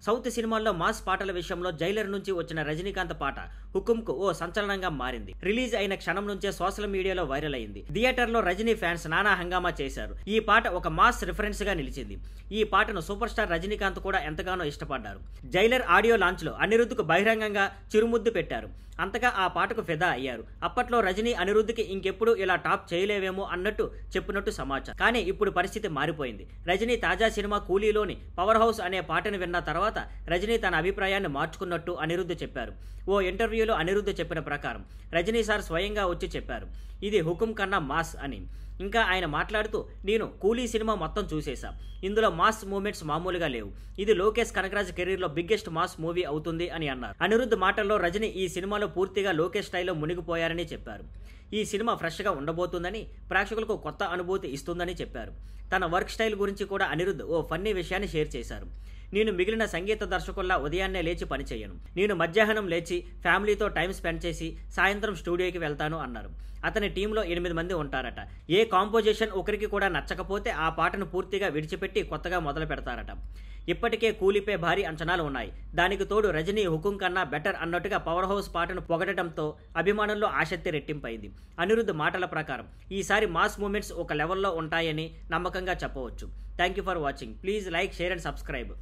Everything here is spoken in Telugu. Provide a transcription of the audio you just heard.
సౌత్ సినిమాల్లో మాస్ పాటల విషయంలో జైలర్ నుంచి వచ్చిన రజనీకాంత్ పాట హుకుంకు ఓ సంచలనంగా మారింది. రిలీజ్ అయిన క్షణం నుంచే సోషల్ మీడియాలో వైరల్ అయింది. థియేటర్ లో రజనీ ఫ్యాన్స్ నానా హంగామా చేశారు. ఈ పాట ఒక మాస్ రిఫరెన్స్ గా నిలిచింది. ఈ పాటను సూపర్ స్టార్ రజనీకాంత్ కూడా ఎంతగానో ఇష్టపడ్డారు. జైలర్ ఆడియో లాంచ్ లో అనిరుద్ధ్కు బహిరంగంగా చిరుముద్దు పెట్టారు. అంతగా ఆ పాటకు ఫిదా అయ్యారు. అప్పట్లో రజనీ అనిరుద్ధ్కి ఇంకెప్పుడు ఇలా టాప్ చేయలేవేమో అన్నట్టు చెప్పినట్టు సమాచారం. కానీ ఇప్పుడు పరిస్థితి మారిపోయింది. రజనీ తాజా సినిమా కూలీలోని పవర్ హౌస్ అనే పాటను విన్న తర్వాత రజనీ తన అభిప్రాయాన్ని మార్చుకున్నట్టు అనిరుద్ధ్ చెప్పారు. ఓ ఇంటర్వ్యూలో అనిరుద్ధ్ చెప్పిన ప్రకారం రజనీ సార్ స్వయంగా వచ్చి చెప్పారు, ఇది హుకుం కన్నా మాస్ అని. ఇంకా ఆయన మాట్లాడుతూ, నేను కూలీ సినిమా మొత్తం చూసేశా. ఇందులో మాస్ మూమెంట్స్ మామూలుగా లేవు. ఇది లోకేష్ కనకరాజ్ కెరీర్ లో బిగ్గెస్ట్ మాస్ మూవీ అవుతుంది అని అన్నారు. అనిరుద్ధ్ మాటల్లో రజనీ ఈ సినిమాలో పూర్తిగా లోకేష్ స్టైల్లో మునిగిపోయారని చెప్పారు. ఈ సినిమా ఫ్రెష్ గా ఉండబోతుందని, ప్రేక్షకులకు కొత్త అనుభూతి ఇస్తుందని చెప్పారు. తన వర్క్ స్టైల్ గురించి కూడా అనిరుద్ధ్ ఓ ఫన్నీ విషయాన్ని షేర్ చేశారు. నేను మిగిలిన సంగీత దర్శకుల్లా ఉదయాన్నే లేచి పనిచేయను. నేను మధ్యాహ్నం లేచి ఫ్యామిలీతో టైం స్పెండ్ చేసి సాయంత్రం స్టూడియోకి వెళ్తాను అన్నారు. అతని టీంలో 8 మంది ఉంటారట. ఏ కాంపోజిషన్ ఒకరికి కూడా నచ్చకపోతే ఆ పాటను పూర్తిగా విడిచిపెట్టి కొత్తగా మొదలు పెడతారట. ఇప్పటికే కూలీపై భారీ అంచనాలు ఉన్నాయి. దానికి తోడు రజనీ హుకుం కన్నా బెటర్ అన్నట్టుగా పవర్ హౌస్ పాటను పొగడటంతో అభిమానుల్లో ఆసక్తి రెట్టింపైంది. అనిరుద్ధ్ మాటల ప్రకారం ఈసారి మాస్ మూమెంట్స్ ఒక లెవెల్లో ఉంటాయని నమ్మకంగా చెప్పవచ్చు. Thank you for watching. Please like, share and subscribe.